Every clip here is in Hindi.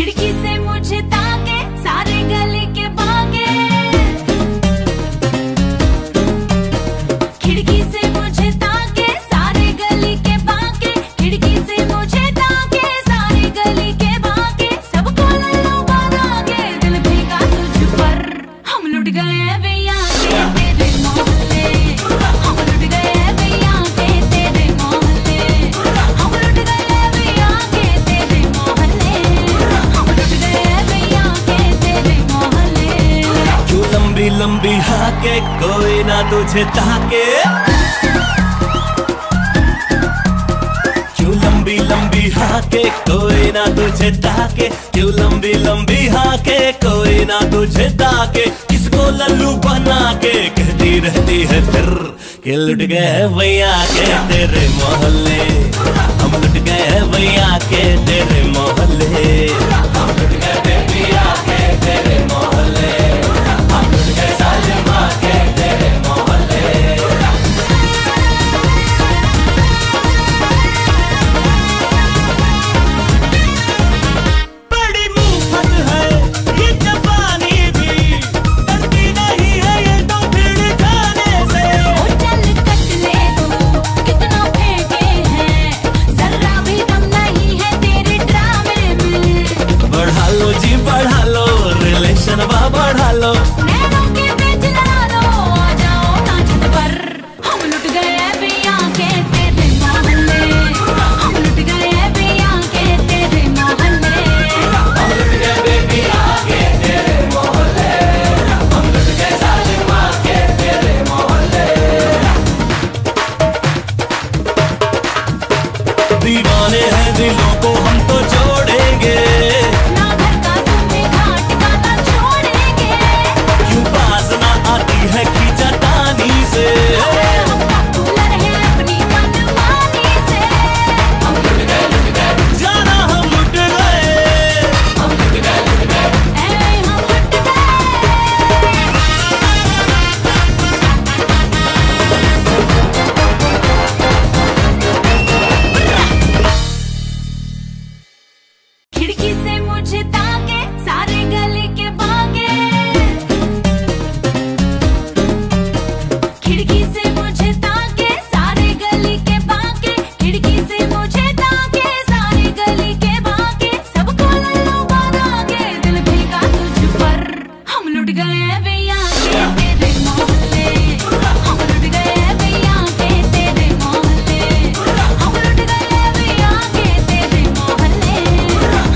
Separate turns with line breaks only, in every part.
खिड़की से मुझे ताके सारे गली के भागे, खिड़की से मुझे ताके सारे गली के भागे, खिड़की से मुझे ताके सारे गली के भागे, सबको लल्लू बना के दिल भीगा तुझ पर। हम लुट गए भैया के तेरे मोहल्ले, हम लुट गए भैया के तेरे मोहल्ले, हम लुट गए भैया के तेरे मोहल्ले, हम लुट गए भैया के तेरे मोहल्ले।
क्यों लंबी लंबी हाके कोई ना तुझे ताके, क्यों लंबी लंबी हाके कोई ना तुझे ताके, क्यों लंबी लंबी हाके कोई ना तुझे ताके, किसको लल्लू बना के कहती रहती है फिर कि लुट गए भैया के तेरे मोहल्ले, हम लुट गए भैया के तेरे मोहल्ले, हम लुट गए भैया के तेरे मोहल्ले, हम लुट गए सालिमा के तेरे मोहल्ले। बड़ी मुफ्त है ये जवानी भी, डरती नहीं है ये तो भीड़ खाने से।
ओ चल कट ले तू कितना फेंके हैं, जरा भी दम नहीं है तेरे ड्रामे में।
बढ़ा लो जी बढ़ा लो, रिलेशन बढ़ा लो,
नैनों के बीच लड़ा लो, आ जाओ ना छत पर। हम लुट गए भैया के तेरे मोहल्ले, हम लुट गए भैया के तेरे मोहल्ले,
हम लुट गए बेबी आके तेरे मोहल्ले, हम लुट गए सालिमा के तेरे मोहल्ले। दीवाने हैं दिलों को हम तो जोड़ेंगे,
ना घर का तुम्हें घाट का ना छोड़ेंगे,
क्यों बाज ना आती है खींचातानी से।
हम पॉपुलर हैं अपनी मनमानी से।
हम लुट गए जाना हम लुट गए, हम लुट गए
हम लुट गए। खिड़की से मुझे ताके सारे गली के भागे, खिड़की से मुझे ताके सारे गली के भागे, खिड़की से मुझे ताके सारे गली के भागे, सबको लल्लू बना के दिल भीगा तुझ पर। हम लुट गए भैया के तेरे मोहल्ले, हम लुट गए भैया के तेरे मोहल्ले, हम लुट गए भैया के तेरे मोहल्ले,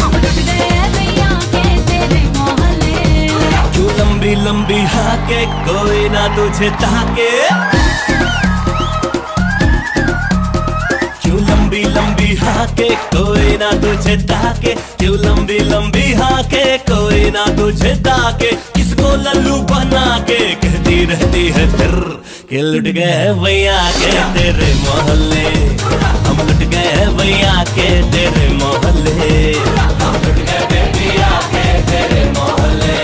हम लुट गए भैया के तेरे मोहल्ले।
क्यों लंबी लंबी हाके कोई ना तुझे ताके, क्यों लंबी लंबी हाके कोई ना तुझे ताके, क्यों लंबी लंबी हाके कोई ना तुझे ताके, किसको लल्लू बना के कहती रहती है फिर कि लुट गए भैया के तेरे मोहल्ले, हम लुट गए भैया के तेरे मोहल्ले, हम लुट गए भैया के तेरे मोहल्ले,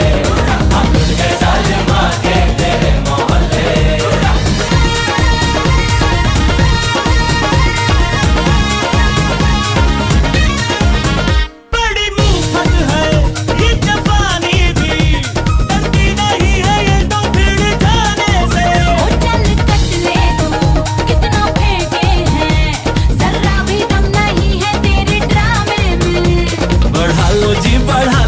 हम लुट गए सालिमा के तेरे मोहल्ले। बड़ी मुफ्त है ये जवानी भी, डरती नहीं है ये तो भीड़ खाने से।
ओ चल कट ले तू कितना फेंके हैं, जरा भी दम नहीं है तेरे ड्रामे में।
बढ़ा लो जी बढ़ा